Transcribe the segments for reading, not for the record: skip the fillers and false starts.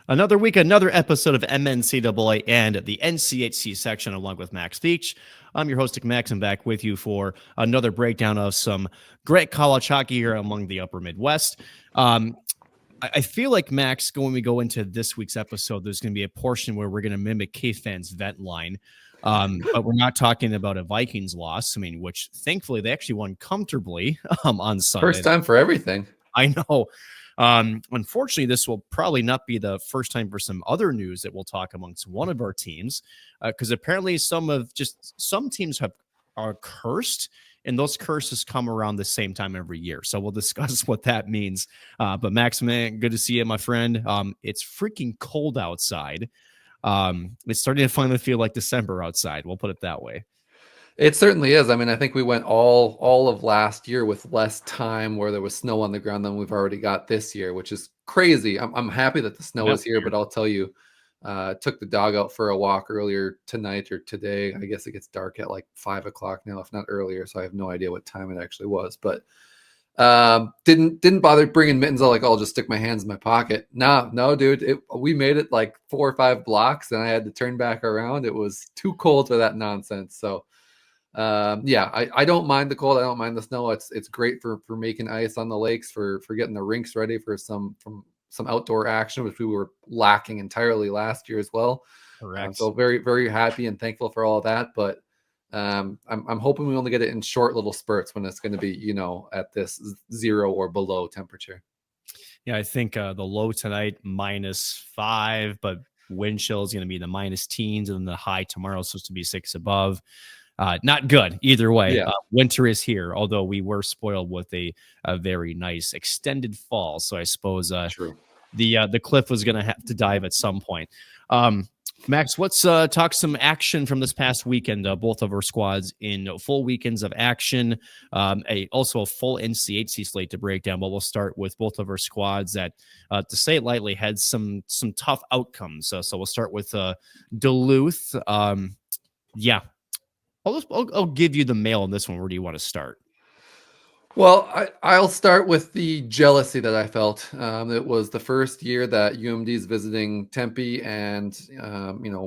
Another week, another episode of MNCAA and the NCHC section, along with Max Veech. I'm your host, Nick Maxson, back with you for another breakdown of some great college hockey here among the upper Midwest. I feel like, Max, when we go into this week's episode, there's going to be a portion where we're going to mimic K-Fan's vent line. But we're not talking about a Vikings loss, which thankfully they actually won comfortably on Sunday. First time for everything. I know. Unfortunately, this will probably not be the first time for some other news that we'll talk amongst one of our teams, because apparently some teams are cursed, and those curses come around the same time every year. So we'll discuss what that means. But Max, man, good to see you, my friend. It's freaking cold outside. It's starting to finally feel like December outside. We'll put it that way. It certainly is. I think we went all of last year with less time where there was snow on the ground than we've already got this year, which is crazy. I'm happy that the snow is here, but I'll tell you, took the dog out for a walk earlier tonight or today. I guess it gets dark at like 5 o'clock now, if not earlier. So I have no idea what time it actually was, but didn't bother bringing mittens. I'll just stick my hands in my pocket. No, dude, we made it like 4 or 5 blocks and I had to turn back around. It was too cold for that nonsense. So I don't mind the cold. I don't mind the snow. It's great for making ice on the lakes, for getting the rinks ready for some outdoor action, which we were lacking entirely last year as well. Correct. So very, very happy and thankful for all of that. But I'm hoping we only get it in short little spurts when it's going to be, at this 0 or below temperature. Yeah, I think the low tonight -5, but wind chill is going to be the minus teens, and then the high tomorrow is supposed to be 6 above. Not good either way. Yeah. Winter is here, although we were spoiled with a very nice extended fall. So I suppose the cliff was going to have to dive at some point. Max, let's talk some action from this past weekend. Both of our squads in full weekends of action. Also a full NCHC slate to break down. But we'll start with both of our squads that, to say it lightly, had some tough outcomes. So we'll start with Duluth. I'll give you the mail on this one. Where do you want to start? Well, I'll start with the jealousy that I felt. It was the first year that UMD is visiting Tempe, and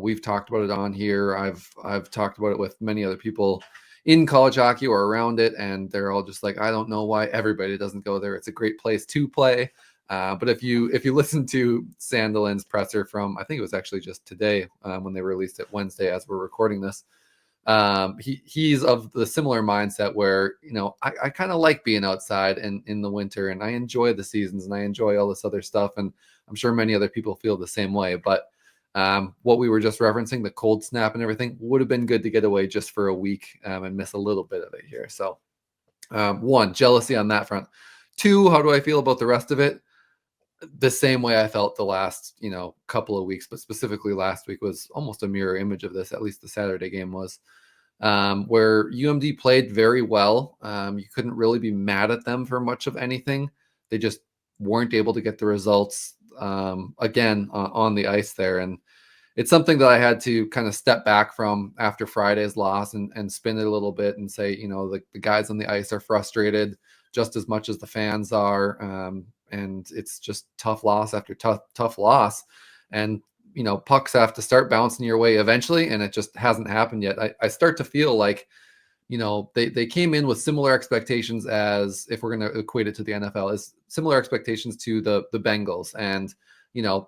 we've talked about it on here. I've talked about it with many other people in college hockey or around it, and they're all just like, I don't know why everybody doesn't go there. It's a great place to play. But if you listen to Sandelin's presser from, I think it was actually just today when they released it Wednesday as we're recording this. He's of the similar mindset where, I kind of like being outside in the winter, and I enjoy the seasons and I enjoy all this other stuff. And I'm sure many other people feel the same way, but what we were just referencing, the cold snap and everything, would have been good to get away just for a week and miss a little bit of it here. So 1, jealousy on that front. 2, how do I feel about the rest of it? The same way I felt the last, couple of weeks, but specifically last week was almost a mirror image of this. At least the Saturday game was, where UMD played very well. You couldn't really be mad at them for much of anything. They just weren't able to get the results, again, on the ice there. And it's something that I had to kind of step back from after Friday's loss and spin it a little bit and say, the guys on the ice are frustrated just as much as the fans are. And it's just tough loss after tough loss. And, pucks have to start bouncing your way eventually. And it just hasn't happened yet. I start to feel like, they came in with similar expectations as, if we're going to equate it to the NFL, is similar expectations to the Bengals. And,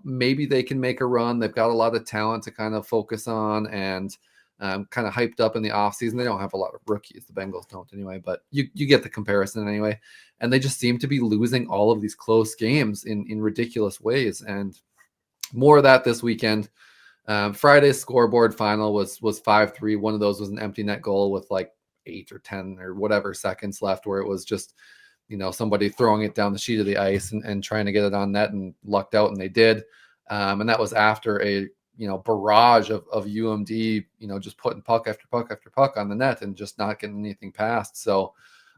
maybe they can make a run. They've got a lot of talent to kind of focus on, and kind of hyped up in the offseason. They don't have a lot of rookies. The Bengals don't anyway, but you get the comparison anyway. And they just seem to be losing all of these close games in ridiculous ways. And more of that this weekend. Friday's scoreboard final was 5-3. One of those was an empty net goal with like 8 or 10 or whatever seconds left, where it was just, somebody throwing it down the sheet of the ice and trying to get it on net, and lucked out, and they did. And that was after a barrage of UMD, just putting puck after puck after puck on the net and just not getting anything past. So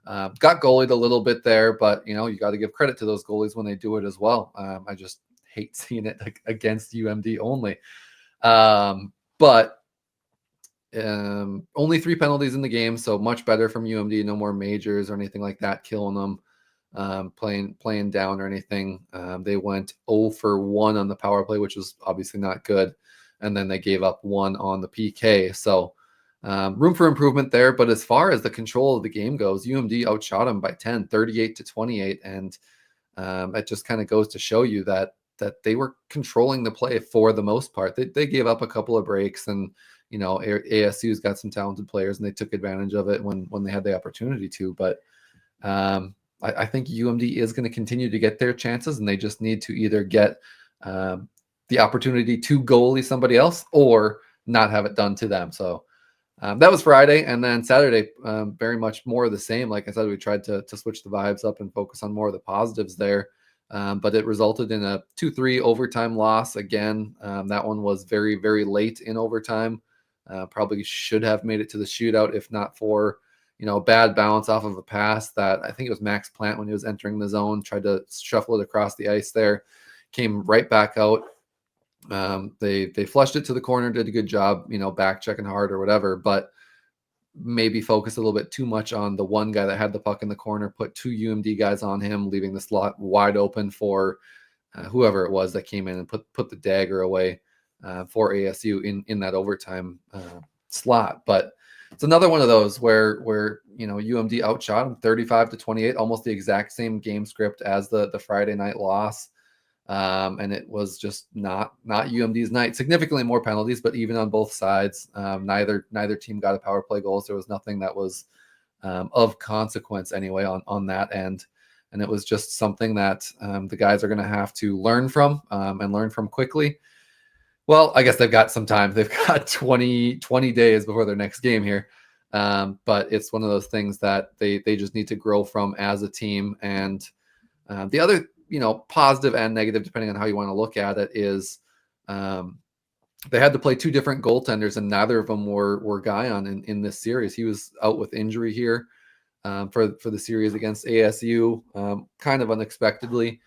got goalied a little bit there, but you got to give credit to those goalies when they do it as well. I just hate seeing it against UMD only. But only 3 penalties in the game, so much better from UMD. No more majors or anything like that killing them. playing down or anything. They went 0 for 1 on the power play, which was obviously not good. And then they gave up 1 on the PK. So room for improvement there. But as far as the control of the game goes, UMD outshot them by 10, 38-28. And it just kind of goes to show you that they were controlling the play for the most part. They gave up a couple of breaks, and ASU's got some talented players, and they took advantage of it when they had the opportunity to. But I think UMD is going to continue to get their chances, and they just need to either get the opportunity to goalie somebody else or not have it done to them. So that was Friday, and then Saturday, very much more of the same. Like I said, we tried to switch the vibes up and focus on more of the positives there, but it resulted in a 2-3 overtime loss. Again, that one was very, very late in overtime. Probably should have made it to the shootout if not for bad bounce off of a pass that I think it was Max Plante when he was entering the zone, tried to shuffle it across the ice there, came right back out. They flushed it to the corner, did a good job, back checking hard or whatever, but maybe focus a little bit too much on the one guy that had the puck in the corner, put 2 UMD guys on him, leaving the slot wide open for whoever it was that came in and put the dagger away for ASU in that overtime slot. But it's another one of those where UMD outshot them 35-28, almost the exact same game script as the Friday night loss. And it was just not UMD's night. Significantly more penalties, but even on both sides, neither team got a power play goal. So there was nothing that was of consequence anyway on that end. And it was just something that the guys are going to have to learn from and learn from quickly. Well, I guess they've got some time. They've got 20 days before their next game here. But it's one of those things that they just need to grow from as a team. And the other positive and negative, depending on how you want to look at it, is they had to play 2 different goaltenders, and neither of them were Gajan in this series. He was out with injury here for the series against ASU, kind of unexpectedly.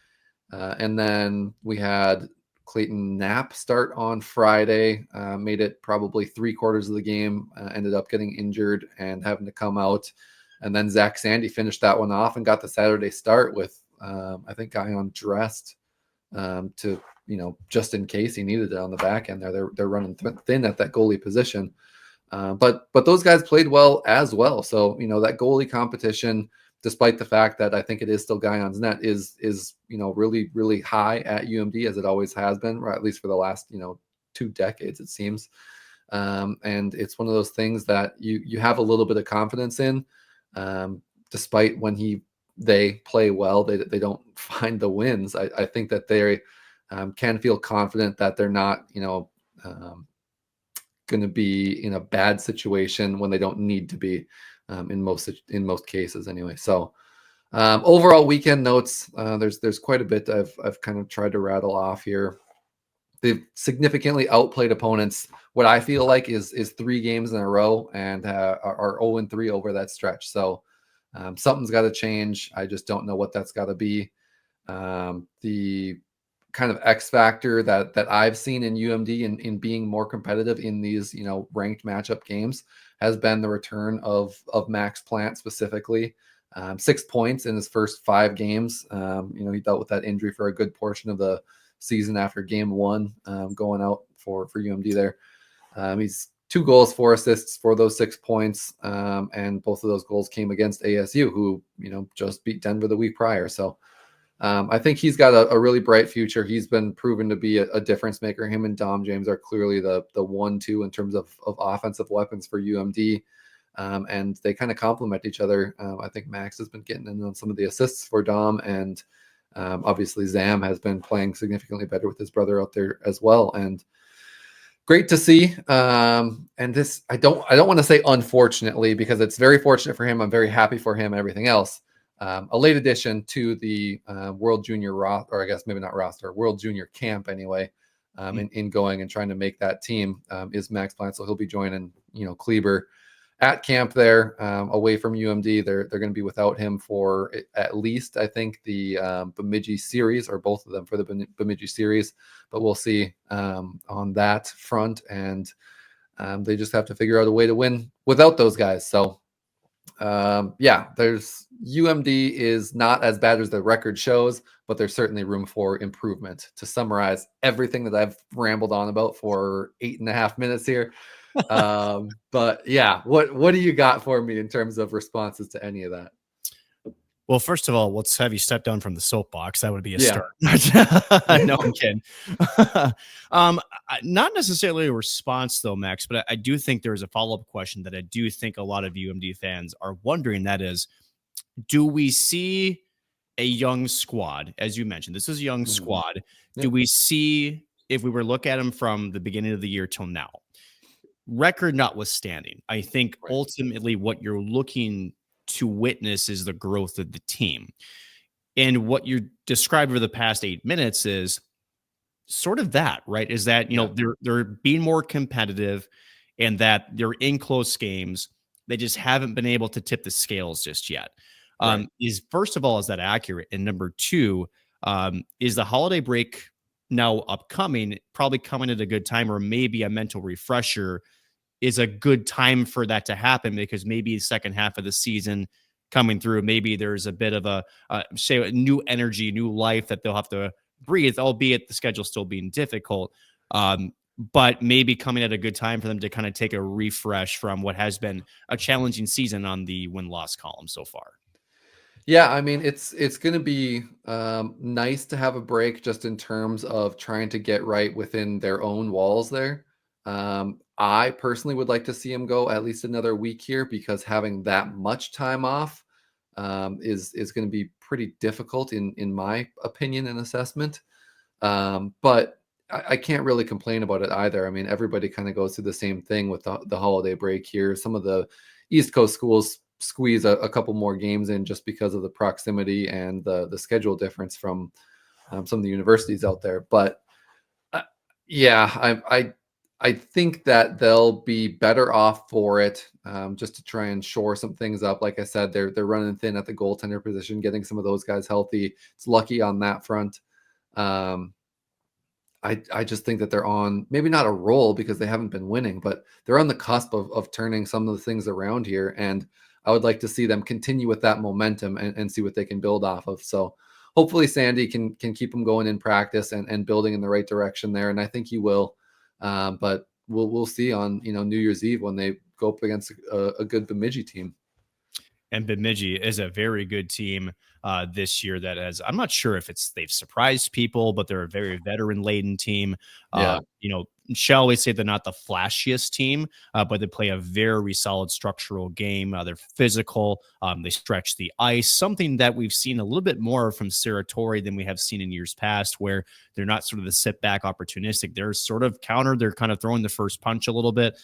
And then we had Clayton Knapp start on Friday, made it probably 3/4 of the game, ended up getting injured and having to come out. And then Zach Sandy finished that one off and got the Saturday start with I think Gajan dressed to just in case he needed it on the back end there. They're running thin at that goalie position, but those guys played well as well. So that goalie competition, despite the fact that I think it is still Gajan's net, is really, really high at UMD, as it always has been, or at least for the last 2 decades it seems. And it's one of those things that you have a little bit of confidence in, despite when they play well, they don't find the wins. I think that they can feel confident that they're not going to be in a bad situation when they don't need to be, in most cases anyway. So overall weekend notes, there's quite a bit I've kind of tried to rattle off here. They've significantly outplayed opponents. What I feel like is 3 games in a row, and are 0-3 over that stretch. So something's got to change. I just don't know what that's got to be. The kind of X factor that I've seen in UMD in being more competitive in these ranked matchup games has been the return of Max Plante specifically. 6 points in his first 5 games. He dealt with that injury for a good portion of the season after game 1, going out for UMD there. He's 2 goals, 4 assists for those 6 points. And both of those goals came against ASU, who, just beat Denver the week prior. So I think he's got a really bright future. He's been proven to be a difference maker. Him and Dom James are clearly the 1-2 in terms of offensive weapons for UMD. And they kind of complement each other. I think Max has been getting in on some of the assists for Dom, and obviously Zam has been playing significantly better with his brother out there as well. And great to see. And this, I don't want to say unfortunately, because it's very fortunate for him. I'm very happy for him and everything else. A late addition to the World Junior or I guess maybe not roster, World Junior camp anyway, in going and trying to make that team is Max Plante. So he'll be joining, Kleber at camp there, away from UMD. They're going to be without him for at least, I think, the Bemidji series, or both of them for the Bemidji series. But we'll see on that front. And they just have to figure out a way to win without those guys. So Yeah, there's UMD is not as bad as the record shows, but there's certainly room for improvement. To summarize everything that I've rambled on about for 8.5 minutes here. But yeah, what do you got for me in terms of responses to any of that? Well, first of all, let's have you step down from the soapbox. That would be a Yeah. start. No, I'm kidding. Not necessarily a response though, Max, but I do think there's a follow-up question that I do think a lot of UMD fans are wondering. That is, do we see a young squad? As you mentioned, this is a young squad. Do we see, if we were to look at them from the beginning of the year till now, record notwithstanding, I think ultimately what you're looking to witness is the growth of the team. And what you described over the past 8 minutes is sort of that, right? Is that, you know, they're being more competitive and that they're in close games. They just haven't been able to tip the scales just yet. Is, first of all, is that accurate? And number two, is the holiday break now upcoming, probably coming at a good time, or maybe a mental refresher is a good time for that to happen, because maybe the second half of the season coming through, maybe there's a bit of a say a new energy, new life that they'll have to breathe, albeit the schedule still being difficult. But maybe coming at a good time for them to kind of take a refresh from what has been a challenging season on the win-loss column so far. Yeah, I mean, it's going to be nice to have a break just in terms of trying to get right within their own walls there. I personally would like to see him go at least another week here, because having that much time off is going to be pretty difficult in my opinion and assessment. But I can't really complain about it either. I mean, everybody kind of goes through the same thing with the holiday break here. Some of the East Coast schools squeeze a couple more games in just because of the proximity and the schedule difference from some of the universities out there. But yeah, I think that they'll be better off for it, just to try and shore some things up. Like I said, they're running thin at the goaltender position, getting some of those guys healthy. It's lucky on that front. I just think that they're on, maybe not a roll because they haven't been winning, but they're on the cusp of turning some of the things around here. And I would like to see them continue with that momentum and see what they can build off of. So hopefully Sandy can keep them going in practice and building in the right direction there. And I think he will. But we'll see on, New Year's Eve when they go up against a good Bemidji team. And Bemidji is a very good team this year that has, I'm not sure if they've surprised people, but they're a very veteran laden team. Shall we say they're not the flashiest team, but they play a very solid structural game. They're physical. They stretch the ice, something that we've seen a little bit more from Saratori than we have seen in years past, where they're not sort of the sit back opportunistic. They're sort of counter. They're kind of throwing the first punch a little bit.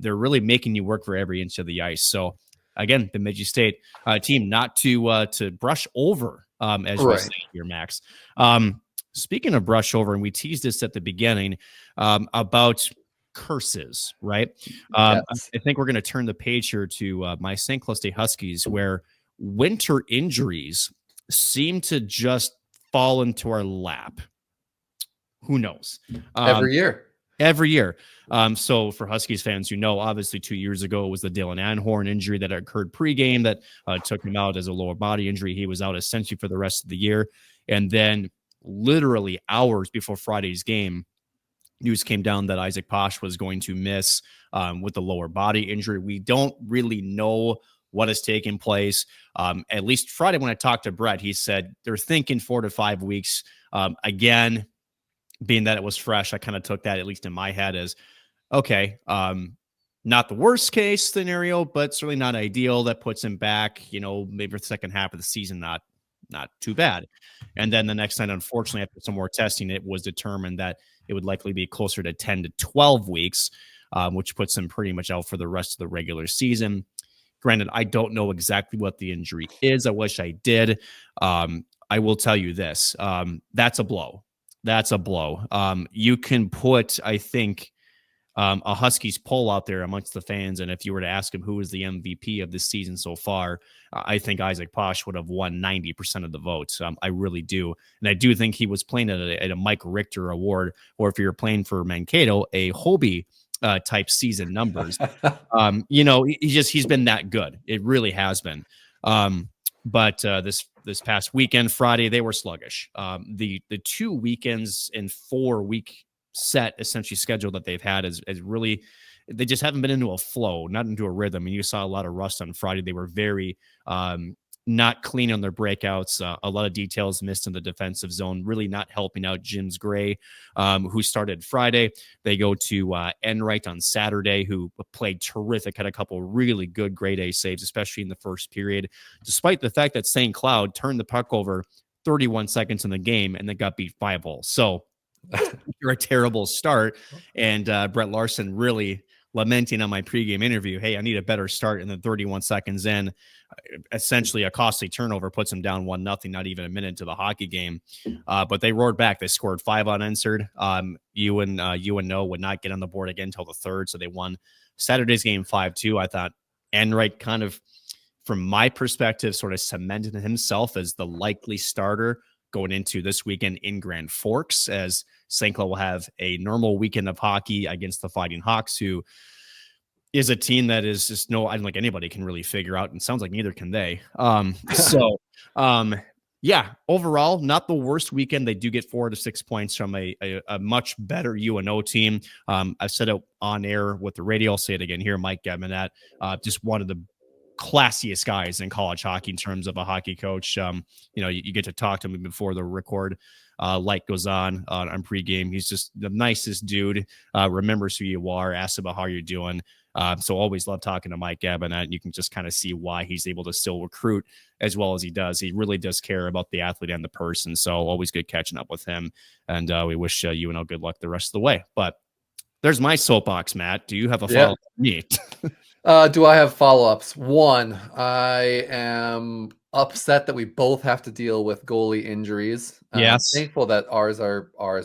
They're really making you work for every inch of the ice. So again, the Bemidji State team not to brush over, as we say here, Max. Speaking of brush over, and we teased this at the beginning about curses, right? Yes. I think we're going to turn the page here to my St. Cloud State Huskies, where winter injuries seem to just fall into our lap. Who knows? Every year. So for Huskies fans, obviously 2 years ago it was the Dylan Anhorn injury that occurred pregame that took him out as a lower body injury. He was out essentially for the rest of the year. And then literally hours before Friday's game, news came down that Isaac Posh was going to miss with the lower body injury. We don't really know what has taken place. At least Friday when I talked to Brett, he said they're thinking 4 to 5 weeks. Again, being that it was fresh, I kind of took that, at least in my head, as okay, not the worst case scenario, but certainly not ideal. That puts him back, maybe for the second half of the season, not too bad. And then the next night, unfortunately, after some more testing, it was determined that it would likely be closer to 10 to 12 weeks, which puts him pretty much out for the rest of the regular season. Granted, I don't know exactly what the injury is. I wish I did. I will tell you this. That's a blow. That's a blow. You can put, I think, a Huskies poll out there amongst the fans, and if you were to ask him who is the MVP of this season so far, I think Isaac Posh would have won 90% of the votes. I really do. And I do think he was playing at a Mike Richter award, or if you're playing for Mankato, a Hobie type season numbers. He's been that good. It really has been. But this past weekend, Friday, they were sluggish. The 2 weekends and 4-week set essentially schedule that they've had is really, they just haven't been into a flow, not into a rhythm. And you saw a lot of rust on Friday. They were very not clean on their breakouts. A lot of details missed in the defensive zone, really not helping out James Gray, who started Friday. They go to Enright on Saturday, who played terrific, had a couple really good grade A saves, especially in the first period, despite the fact that St. Cloud turned the puck over 31 seconds in the game and then got beat 5-0. So you're a terrible start. And Brett Larson really lamenting on my pregame interview, hey, I need a better start. And then 31 seconds in, essentially a costly turnover puts them down 1-0, not even a minute into the hockey game. But they roared back. They scored 5 unanswered. UNO would not get on the board again until the third. So they won Saturday's game 5-2. I thought Enright kind of, from my perspective, sort of cemented himself as the likely starter going into this weekend in Grand Forks, as St. Cloud will have a normal weekend of hockey against the Fighting Hawks, who is a team that is just I don't think anybody can really figure out, and sounds like neither can they. Yeah, overall, not the worst weekend. They do get 4 to 6 points from a much better UNO team. I've said it on air with the radio. I'll say it again here. Mike Gajan, just one of the classiest guys in college hockey in terms of a hockey coach. You get to talk to him before the record light goes on pregame. He's just the nicest dude, remembers who you are, asks about how you're doing. So always love talking to Mike Gajan. You can just kind of see why he's able to still recruit as well as he does. He really does care about the athlete and the person. So always good catching up with him. And we wish UNO good luck the rest of the way. But there's my soapbox, Matt. Do you have a follow-up for me? Do I have follow-ups? One, I am upset that we both have to deal with goalie injuries. Yes. Thankful that ours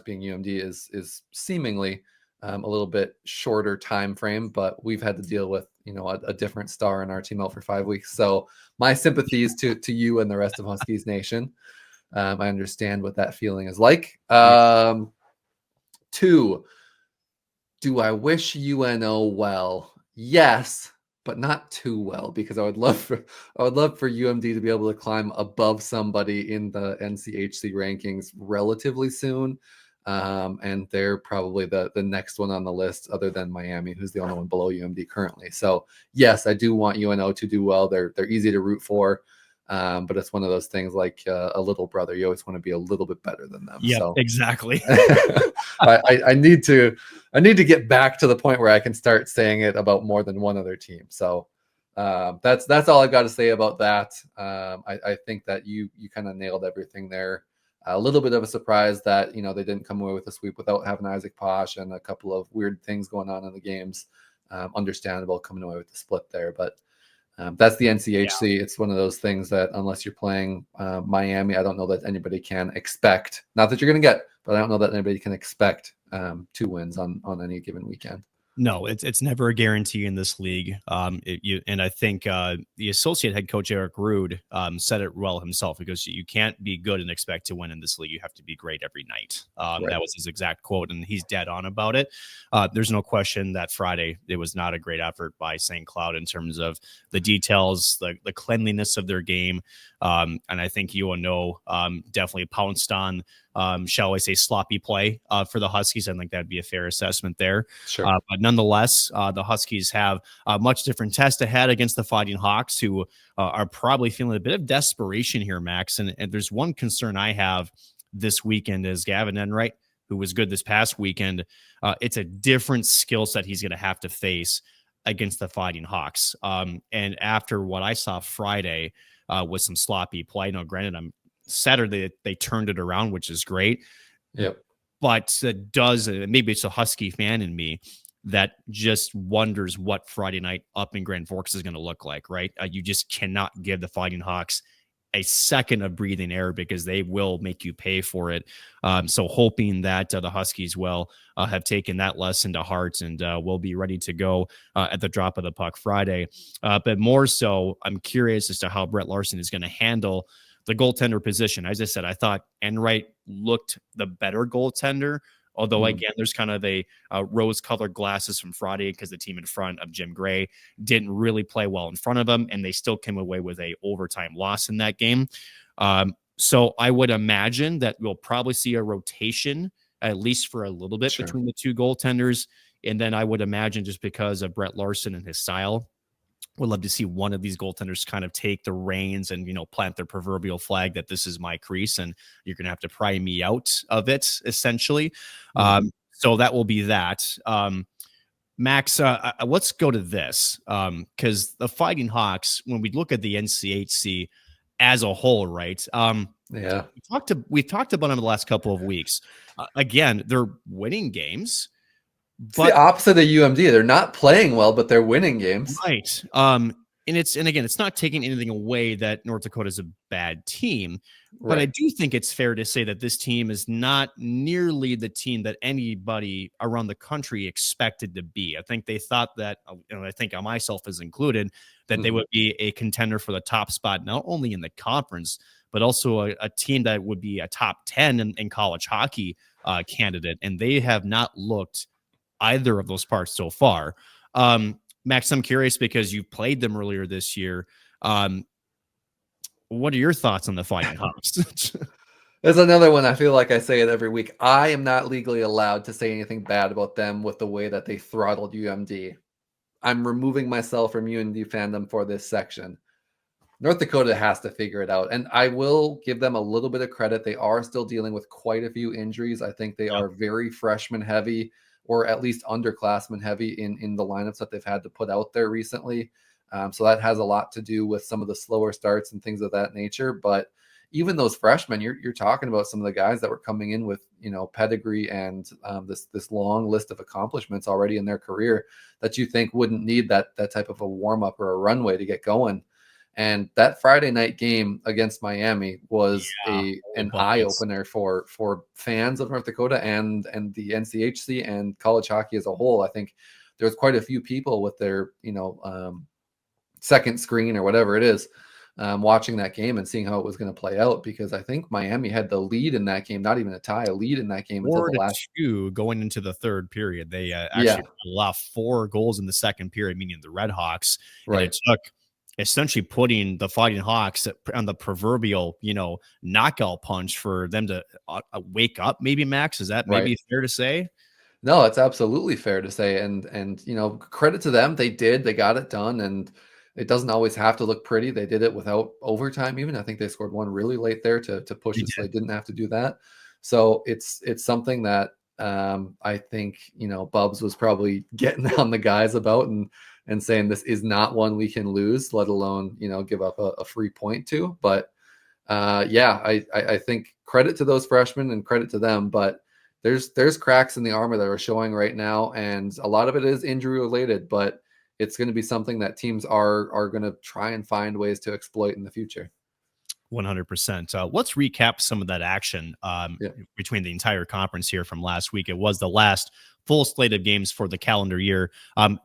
being UMD is seemingly a little bit shorter time frame, but we've had to deal with a different star in our team out for 5 weeks. So my sympathies to you and the rest of Huskies Nation. I understand what that feeling is like. 2, do I wish UNO well? Yes, but not too well, because I would love for UMD to be able to climb above somebody in the NCHC rankings relatively soon. And they're probably the next one on the list, other than Miami, who's the only one below UMD currently. So yes, I do want UNO to do well. They're easy to root for. But it's one of those things like a little brother. You always want to be a little bit better than them. Yeah, so. Exactly. I need to get back to the point where I can start saying it about more than one other team. So that's all I've got to say about that. I think that you kind of nailed everything there. A little bit of a surprise that they didn't come away with a sweep without having Isaac Posh and a couple of weird things going on in the games. Understandable coming away with the split there, but. That's the NCHC. Yeah. It's one of those things that unless you're playing Miami, I don't know that anybody can expect. Not that you're going to get, but I don't know that anybody can expect 2 wins on any given weekend. No, it's never a guarantee in this league. And I think the associate head coach, Eric Rude, said it well himself, because you can't be good and expect to win in this league. You have to be great every night. Right. That was his exact quote, and he's dead on about it. There's no question that Friday, it was not a great effort by St. Cloud in terms of the details, the cleanliness of their game. And I think UNO definitely pounced on, shall I say, sloppy play for the Huskies. I think that'd be a fair assessment there. Sure. But nonetheless, the Huskies have a much different test ahead against the Fighting Hawks, who are probably feeling a bit of desperation here, Max. And there's one concern I have this weekend is Gajan Enright, who was good this past weekend. It's a different skill set he's going to have to face against the Fighting Hawks. And after what I saw Friday with some sloppy play, granted, Saturday they turned it around, which is great. Yep. But it does, maybe it's a Husky fan in me that just wonders what Friday night up in Grand Forks is going to look like, right? You just cannot give the Fighting Hawks a second of breathing air, because they will make you pay for it. So hoping that the Huskies will have taken that lesson to heart and will be ready to go at the drop of the puck Friday. But more so, I'm curious as to how Brett Larson is going to handle the goaltender position. As I said, I thought Enright looked the better goaltender Although, again, there's kind of a rose-colored glasses from Friday because the team in front of Jim Gray didn't really play well in front of them, and they still came away with a overtime loss in that game. So I would imagine that we'll probably see a rotation, at least for a little bit, between the two goaltenders. And then I would imagine, just because of Brett Larson and his style, would love to see one of these goaltenders kind of take the reins and, plant their proverbial flag that this is my crease and you're going to have to pry me out of it, essentially. So that will be that. Max, let's go to this, because the Fighting Hawks, when we look at the NCHC as a whole, right? We've talked about them the last couple of weeks. Again, they're winning games. It's the opposite of UMD. They're not playing well, but they're winning games. Right. And again, it's not taking anything away that North Dakota is a bad team, but I do think it's fair to say that this team is not nearly the team that anybody around the country expected to be. I think they thought that, and I think myself is included, that they would be a contender for the top spot, not only in the conference, but also a team that would be a top 10 in college hockey candidate. And they have not looked either of those parts so far. Max, I'm curious, because you played them earlier this year. What are your thoughts on the Fighting Hawks? There's another one. I feel like I say it every week. I am not legally allowed to say anything bad about them with the way that they throttled UMD. I'm removing myself from UMD fandom for this section. North Dakota has to figure it out. And I will give them a little bit of credit. They are still dealing with quite a few injuries. I think they are very freshman heavy, or at least underclassmen heavy in the lineups that they've had to put out there recently. So that has a lot to do with some of the slower starts and things of that nature. But even those freshmen, you're talking about some of the guys that were coming in with, pedigree and this long list of accomplishments already in their career that you think wouldn't need that type of a warm up or a runway to get going. And that Friday night game against Miami was an eye opener for fans of North Dakota and the NCHC and college hockey as a whole. I think there's quite a few people with their second screen or whatever it is, watching that game and seeing how it was going to play out, because I think Miami had the lead in that game, not even a tie, a lead in that game until the last 2 going into the third period. They actually allowed 4 goals in the second period, meaning the Red Hawks. Right. And it took essentially putting the Fighting Hawks on the proverbial, knockout punch for them to wake up. Maybe, Max, is that maybe fair to say? No, it's absolutely fair to say. And credit to them. They got it done. And it doesn't always have to look pretty. They did it without overtime. Even I think they scored one really late there to push it, so they didn't have to do that. So it's something that I think, Bubs was probably getting on the guys about and saying this is not one we can lose, let alone, give up a free point to. But I think credit to those freshmen and credit to them. But there's cracks in the armor that are showing right now. And a lot of it is injury related, but it's going to be something that teams are going to try and find ways to exploit in the future. 100%. Let's recap some of that action between the entire conference here from last week. It was the last full slate of games for the calendar year.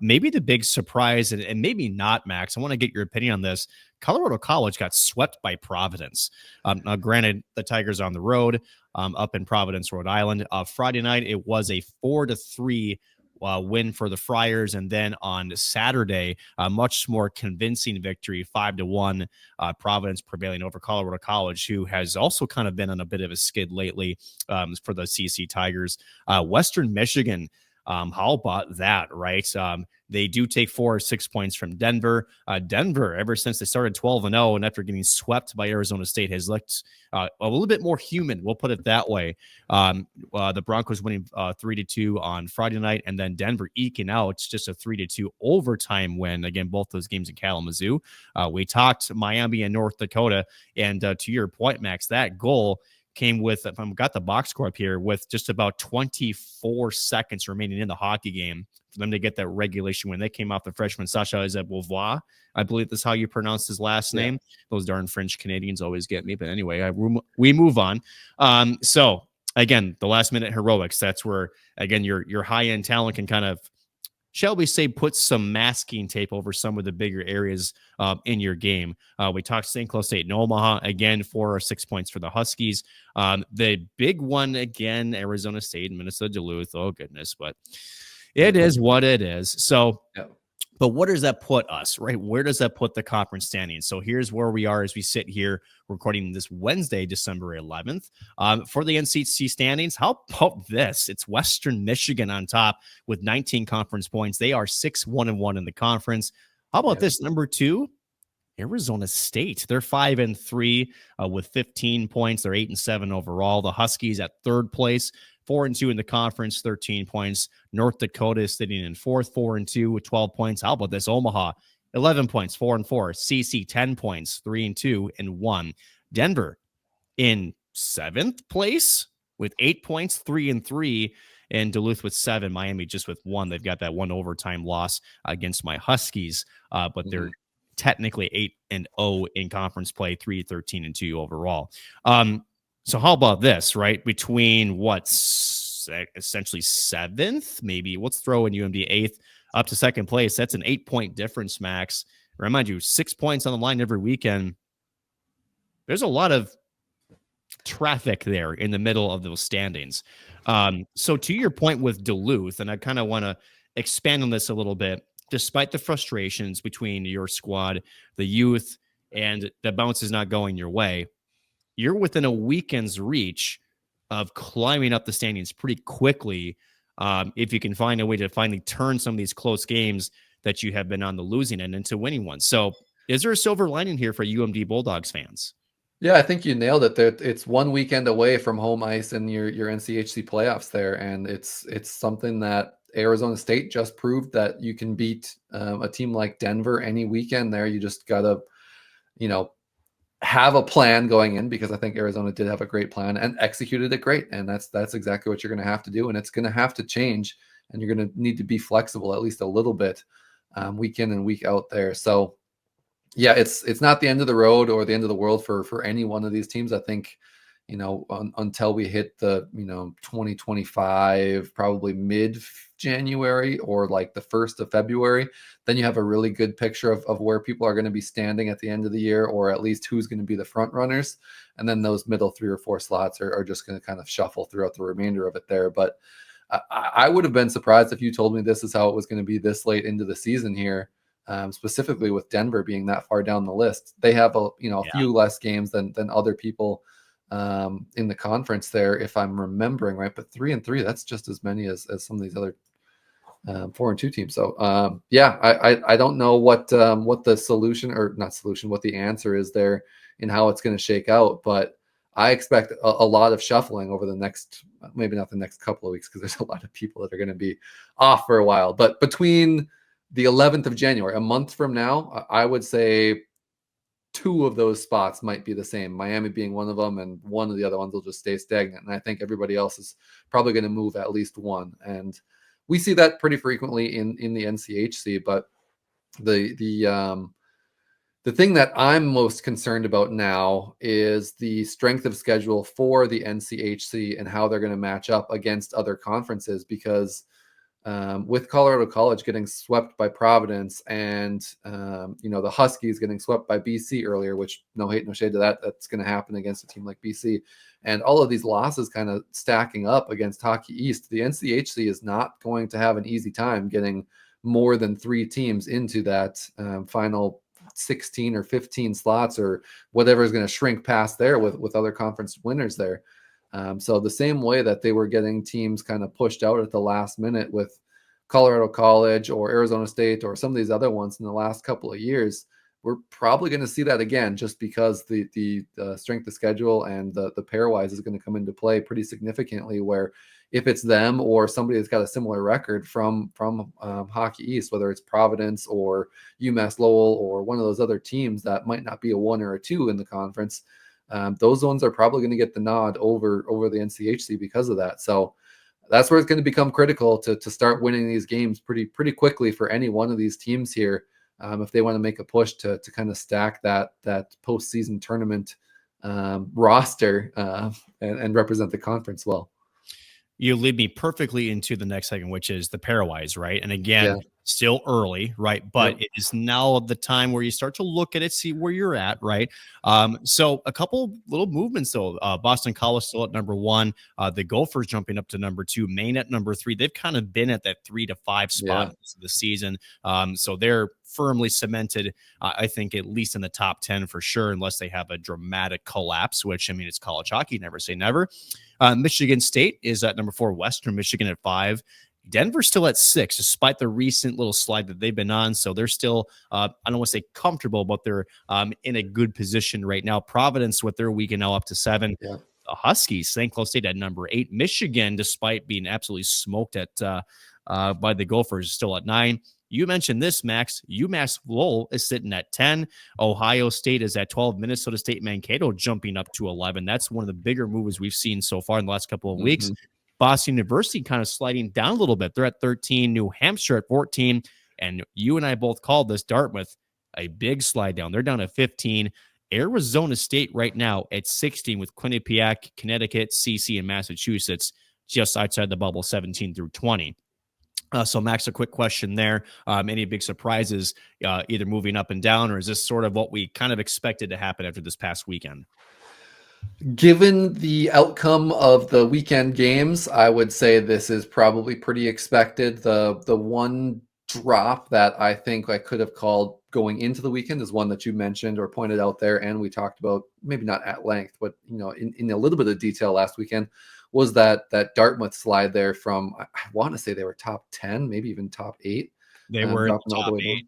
Maybe the big surprise, and maybe not, Max, I want to get your opinion on this. Colorado College got swept by Providence. Now, granted, the Tigers are on the road up in Providence, Rhode Island. Friday night, it was a 4-3 win for the Friars, and then on Saturday, a much more convincing victory, 5-1, Providence prevailing over Colorado College, who has also kind of been on a bit of a skid lately for the CC Tigers. Western Michigan, how about that, right? They do take 4 or 6 points from Denver. Denver, ever since they started 12-0 and after getting swept by Arizona State, has looked a little bit more human. We'll put it that way. The Broncos winning 3-2 on Friday night, and then Denver eking out just a 3-2 overtime win. Again, both those games in Kalamazoo. We talked Miami and North Dakota, and to your point, Max, that goal came with, if I've got the box score up here, with just about 24 seconds remaining in the hockey game for them to get that regulation win. They came off the freshman Sacha Beauvoir. I believe that's how you pronounce his last name. Those darn French Canadians always get me. But anyway, we move on. So again, the last minute heroics, that's where, again, your high-end talent can kind of shall we say, put some masking tape over some of the bigger areas in your game. We talked St. Cloud State and Omaha, again, 4 or 6 points for the Huskies. The big one, again, Arizona State and Minnesota Duluth. Oh, goodness, but it is what it is. So, yeah. But what does that put us, right? Where does that put the conference standings? So here's where we are as we sit here recording this Wednesday, December 11th. For the NCHC standings, how about this? It's Western Michigan on top with 19 conference points. They are 6-1-1 in the conference. How about this? Number 2, Arizona State. They're 5-3 with 15 points. They're 8-7 overall. The Huskies at 3rd place, 4-2 in the conference, 13 points. North Dakota is sitting in 4th, 4-2 with 12 points. How about this? Omaha, 11 points, 4-4. CC, 10 points, 3-2 and 1. Denver in 7th place with 8 points, 3-3. And Duluth with 7. Miami just with 1. They've got that one overtime loss against my Huskies, but they're technically 8-0 in conference play, 3-13-2 overall. So how about this, right? Between what's essentially 7th, maybe let's throw in UMD 8th up to 2nd place. That's an 8-point difference, Max. Remind you, 6 points on the line every weekend. There's a lot of traffic there in the middle of those standings. So to your point with Duluth, and I kind of want to expand on this a little bit, despite the frustrations between your squad, the youth, and the bounce is not going your way, you're within a weekend's reach of climbing up the standings pretty quickly if you can find a way to finally turn some of these close games that you have been on the losing end into winning ones. So is there a silver lining here for UMD Bulldogs fans? Yeah, I think you nailed it. It's one weekend away from home ice and your NCHC playoffs there, and it's something that Arizona State just proved that you can beat a team like Denver any weekend there. You just gotta, have a plan going in, because I think Arizona did have a great plan and executed it great, and that's exactly what you're going to have to do, and it's going to have to change, and you're going to need to be flexible at least a little bit week in and week out there. So yeah, it's not the end of the road or the end of the world for any one of these teams. I think, until we hit the 2025, probably mid-January or like the 1st of February, then you have a really good picture of where people are going to be standing at the end of the year, or at least who's going to be the front runners. And then those middle 3 or 4 slots are just going to kind of shuffle throughout the remainder of it there. But I would have been surprised if you told me this is how it was going to be this late into the season here. Specifically with Denver being that far down the list. They have a few less games than other people in the conference there, if I'm remembering right. But 3-3, that's just as many as some of these other 4-2 teams. So I don't know what the solution, or not solution, what the answer is there and how it's going to shake out. But I expect a lot of shuffling over the next, maybe not the next couple of weeks, because there's a lot of people that are going to be off for a while. But between the 11th of January, a month from now, I would say 2 of those spots might be the same. Miami being one of them, and one of the other ones will just stay stagnant. And I think everybody else is probably going to move at least one. And we see that pretty frequently in the NCHC. But the thing that I'm most concerned about now is the strength of schedule for the NCHC and how they're going to match up against other conferences, because with Colorado College getting swept by Providence, and the Huskies getting swept by BC earlier, which no hate, no shade to that, that's going to happen against a team like BC, and all of these losses kind of stacking up against Hockey East, the NCHC is not going to have an easy time getting more than 3 teams into that final 16 or 15 slots, or whatever is going to shrink past there with other conference winners there. So the same way that they were getting teams kind of pushed out at the last minute with Colorado College or Arizona State or some of these other ones in the last couple of years, we're probably going to see that again, just because the strength of schedule and the pairwise is going to come into play pretty significantly, where if it's them or somebody that's got a similar record from Hockey East, whether it's Providence or UMass Lowell or one of those other teams that might not be a 1 or a 2 in the conference, those ones are probably going to get the nod over the NCHC because of that. So that's where it's going to become critical to start winning these games pretty quickly for any one of these teams here, if they want to make a push to kind of stack that postseason tournament roster and represent the conference well. You lead me perfectly into the next segment, which is the pairwise, right? And again, still early, right? But it is now the time where you start to look at it, see where you're at, right? So a couple little movements though. Boston College still at number 1. The Gophers jumping up to number 2. Maine at number 3. They've kind of been at that 3 to 5 spot most of the season. So they're firmly cemented, I think, at least in the top 10 for sure, unless they have a dramatic collapse, which, I mean, it's college hockey, never say never. Michigan State is at number 4, Western Michigan at 5. Denver's still at 6, despite the recent little slide that they've been on. So they're still, I don't want to say comfortable, but they're in a good position right now. Providence with their weekend now up to 7. The Huskies, St. Cloud State at number 8. Michigan, despite being absolutely smoked at by the Gophers, still at 9. You mentioned this, Max. UMass Lowell is sitting at 10. Ohio State is at 12. Minnesota State Mankato jumping up to 11. That's one of the bigger moves we've seen so far in the last couple of weeks. Boston University kind of sliding down a little bit. They're at 13. New Hampshire at 14. And you and I both called this, Dartmouth, a big slide down. They're down to 15. Arizona State right now at 16 with Quinnipiac, Connecticut, CC, and Massachusetts just outside the bubble, 17 through 20. So, Max, a quick question there. Any big surprises either moving up and down, or is this sort of what we kind of expected to happen after this past weekend? Given the outcome of the weekend games, I would say this is probably pretty expected. The one drop that I think I could have called going into the weekend is one that you mentioned or pointed out there, and we talked about, maybe not at length, but in a little bit of detail last weekend, was that Dartmouth slide there from, I want to say they were top 10, maybe even top 8. They were in the top 8, yep.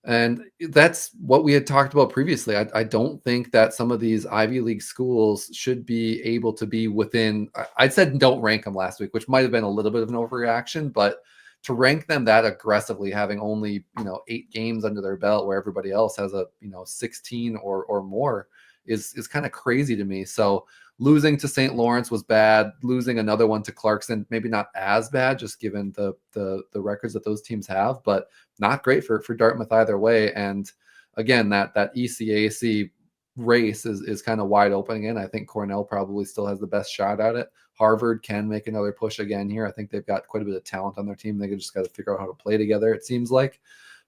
And that's what we had talked about previously. I don't think that some of these Ivy League schools should be able to be within, I said don't rank them last week, which might have been a little bit of an overreaction, but to rank them that aggressively, having only 8 games under their belt where everybody else has a 16 or more is kind of crazy to me. So losing to St. Lawrence was bad. Losing another one to Clarkson, maybe not as bad, just given the records that those teams have, but not great for Dartmouth either way. And again, that ECAC race is kind of wide open again. I think Cornell probably still has the best shot at it. Harvard can make another push again here. I think they've got quite a bit of talent on their team. They just got to figure out how to play together, it seems like.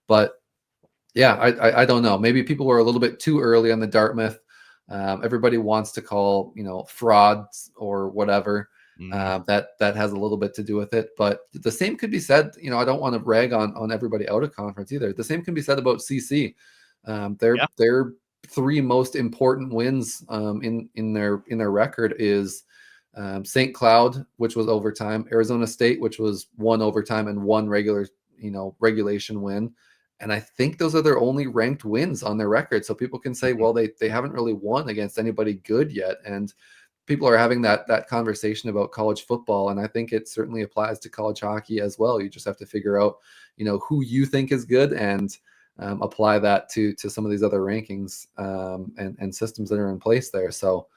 But yeah, I don't know. Maybe people were a little bit too early on the Dartmouth. Everybody wants to call, frauds or whatever. That has a little bit to do with it. But the same could be said, I don't want to rag on everybody out of conference either. The same can be said about CC. Their 3 most important wins in their record is St. Cloud, which was overtime, Arizona State, which was 1 overtime and 1 regulation win. And I think those are their only ranked wins on their record. So people can say, well, they haven't really won against anybody good yet. And people are having that conversation about college football. And I think it certainly applies to college hockey as well. You just have to figure out, who you think is good and apply that to some of these other rankings and systems that are in place there. So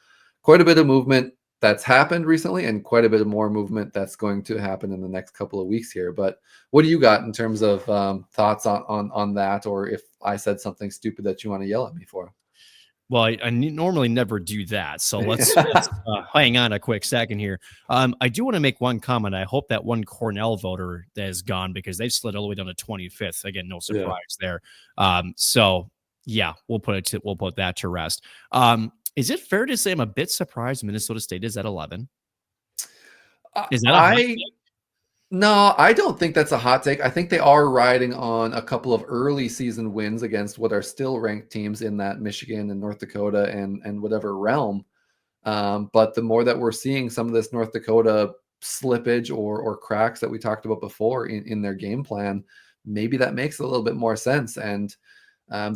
quite a bit of movement that's happened recently, and quite a bit of more movement that's going to happen in the next couple of weeks here. But what do you got in terms of thoughts on that, or if I said something stupid that you want to yell at me for? Well, I normally never do that, so let's hang on a quick second here. I do want to make one comment. I hope that one Cornell voter that is gone, because they slid all the way down to 25th. Again, no surprise there. So yeah, we'll put that to rest. Is it fair to say I'm a bit surprised Minnesota State is at 11? Is that a hot take? No, I don't think that's a hot take. I think they are riding on a couple of early season wins against what are still ranked teams in that Michigan and North Dakota and whatever realm. But the more that we're seeing some of this North Dakota slippage or cracks that we talked about before in their game plan, maybe that makes a little bit more sense. And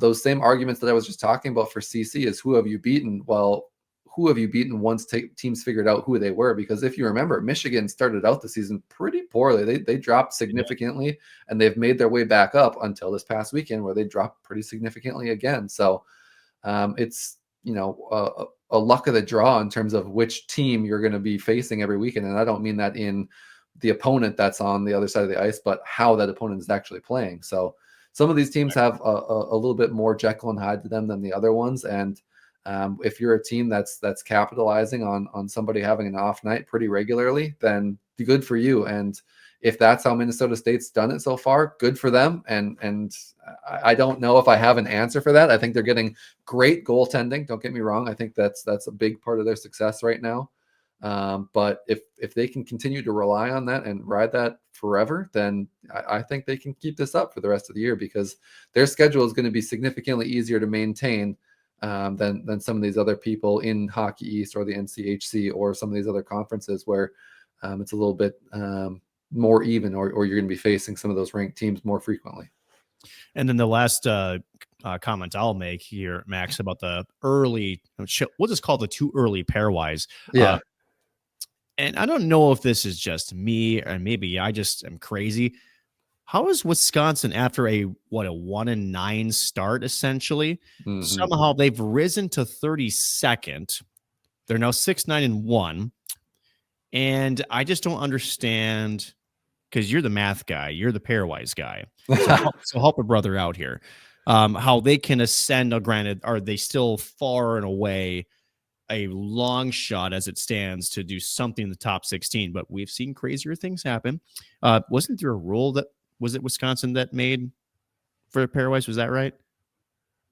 those same arguments that I was just talking about for CC is, who have you beaten? Well, who have you beaten once teams figured out who they were? Because if you remember, Michigan started out the season pretty poorly. They dropped significantly, and they've made their way back up until this past weekend, where they dropped pretty significantly again. So it's a luck of the draw in terms of which team you're going to be facing every weekend. And I don't mean that in the opponent that's on the other side of the ice, but how that opponent is actually playing. So some of these teams have a little bit more Jekyll and Hyde to them than the other ones. And If you're a team that's capitalizing on somebody having an off night pretty regularly, then good for you. And if that's how Minnesota State's done it so far, good for them. And I don't know if I have an answer for that. I think they're getting great goaltending. Don't get me wrong. I think that's a big part of their success right now. But if they can continue to rely on that and ride that forever, then I think they can keep this up for the rest of the year, because their schedule is going to be significantly easier to maintain than some of these other people in Hockey East or the NCHC or some of these other conferences where it's a little bit more even, or you're going to be facing some of those ranked teams more frequently. And then the last comment I'll make here, Max, about the early, we'll just call it the too early pairwise. Yeah. And I don't know if this is just me or maybe I just am crazy. How is Wisconsin, after a 1-9 start, essentially, somehow they've risen to 32nd. They're now 6-9-1. And I just don't understand, because you're the math guy, you're the pairwise guy. So help a brother out here. How they can ascend, granted, are they still far and away a long shot as it stands to do something in the top 16, but we've seen crazier things happen. Wasn't there a rule that, was it Wisconsin that made for pairwise? Was that right?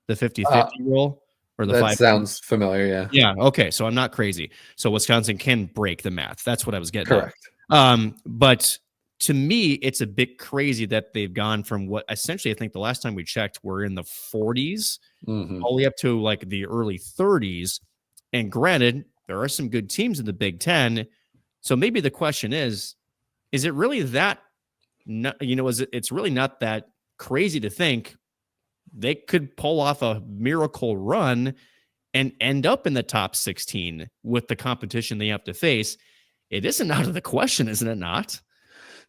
The 50-50 rule, or the that 5? Sounds familiar. Yeah. Yeah. Okay. So I'm not crazy. So Wisconsin can break the math. That's what I was getting Correct. at. But to me, it's a bit crazy that they've gone from what essentially, I think the last time we checked, we're in the 40s all the way up to like the early 30s. And granted, there are some good teams in the Big Ten. So maybe the question is it really that, it's really not that crazy to think they could pull off a miracle run and end up in the top 16 with the competition they have to face? It isn't out of the question, isn't it not?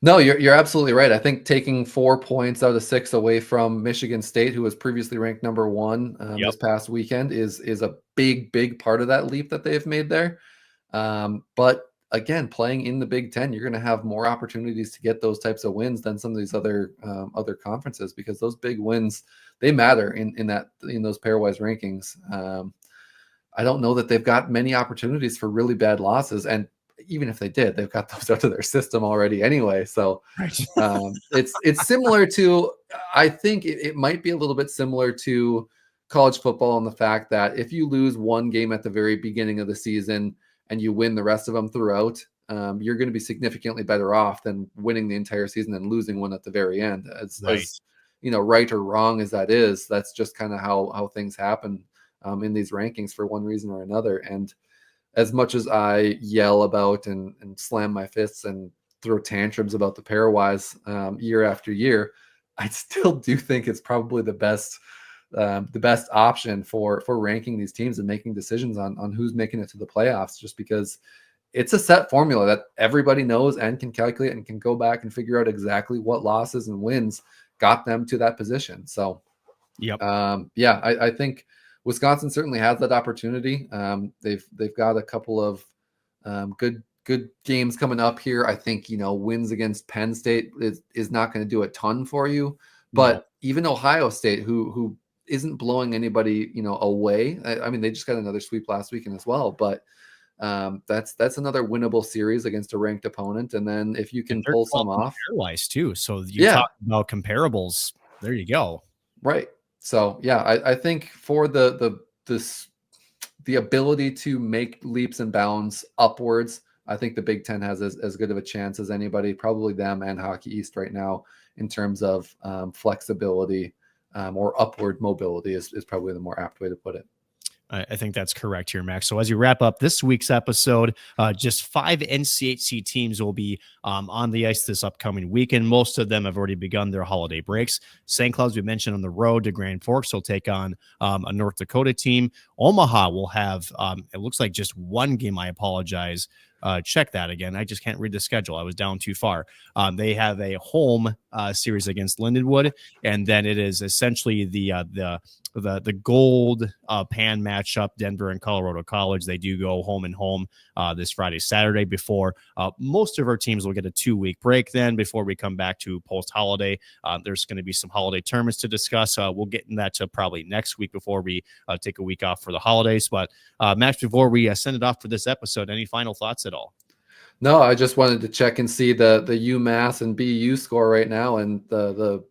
No, you're absolutely right. I think taking 4 points out of 6 away from Michigan State, who was previously ranked number 1 this past weekend, is a big part of that leap that they've made there. But again, playing in the Big Ten, you're going to have more opportunities to get those types of wins than some of these other conferences, because those big wins, they matter in those pairwise rankings. I don't know that they've got many opportunities for really bad losses, and even if they did, they've got those out of their system already anyway. So it's similar to, I think it might be a little bit similar to college football in the fact that if you lose one game at the very beginning of the season and you win the rest of them throughout, you're going to be significantly better off than winning the entire season and losing one at the very end. As right or wrong as that is, that's just kind of how things happen in these rankings for one reason or another. And as much as I yell about and slam my fists and throw tantrums about the pairwise year after year, I still do think it's probably the best option for ranking these teams and making decisions on who's making it to the playoffs, just because it's a set formula that everybody knows and can calculate and can go back and figure out exactly what losses and wins got them to that position. So, I think Wisconsin certainly has that opportunity. They've got a couple of good games coming up here. I think, wins against Penn State is not going to do a ton for you, but even Ohio State, who isn't blowing anybody, away. I mean, they just got another sweep last weekend as well, but that's another winnable series against a ranked opponent. And then if you can pull some off, pairwise too. So you talk about comparables. There you go. Right. So I think for the ability to make leaps and bounds upwards, I think the Big Ten has as good of a chance as anybody, probably them and Hockey East right now, in terms of flexibility or upward mobility is probably the more apt way to put it. I think that's correct here, Max. So as you wrap up this week's episode, just 5 NCHC teams will be on the ice this upcoming weekend. Most of them have already begun their holiday breaks. St. Cloud's, we mentioned, on the road to Grand Forks, will take on a North Dakota team. Omaha will have, it looks like just one game, I apologize, check that again. I just can't read the schedule. I was down too far. They have a home series against Lindenwood, and then it is essentially the gold pan matchup, Denver and Colorado College. They do go home and home this Friday, Saturday before. Most of our teams will get a 2-week break then before we come back to post-holiday. There's going to be some holiday tournaments to discuss. We'll get in that to probably next week before we take a week off for the holidays. But Max, before we send it off for this episode, any final thoughts at all? No, I just wanted to check and see the UMass and BU score right now, and the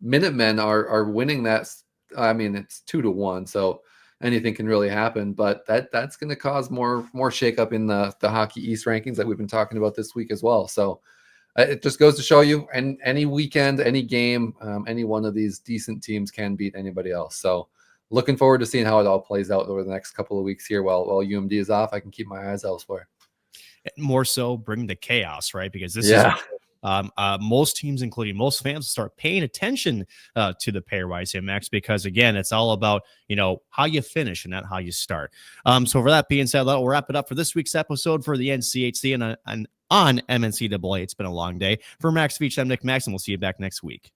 Minutemen are winning that. I mean, it's 2-1, so anything can really happen. But that's going to cause more shakeup in the Hockey East rankings that we've been talking about this week as well. So it just goes to show you, and any weekend, any game, any one of these decent teams can beat anybody else. So looking forward to seeing how it all plays out over the next couple of weeks here. While UMD is off, I can keep my eyes elsewhere. More so bring the chaos, right? Because this is most teams, including most fans, start paying attention to the pairwise here, Max, because again, it's all about, how you finish and not how you start. So for that being said, we'll wrap it up for this week's episode for the NCHC and on MNCAA. It's been a long day. For Max Veech, I'm Nick Maxson. We'll see you back next week.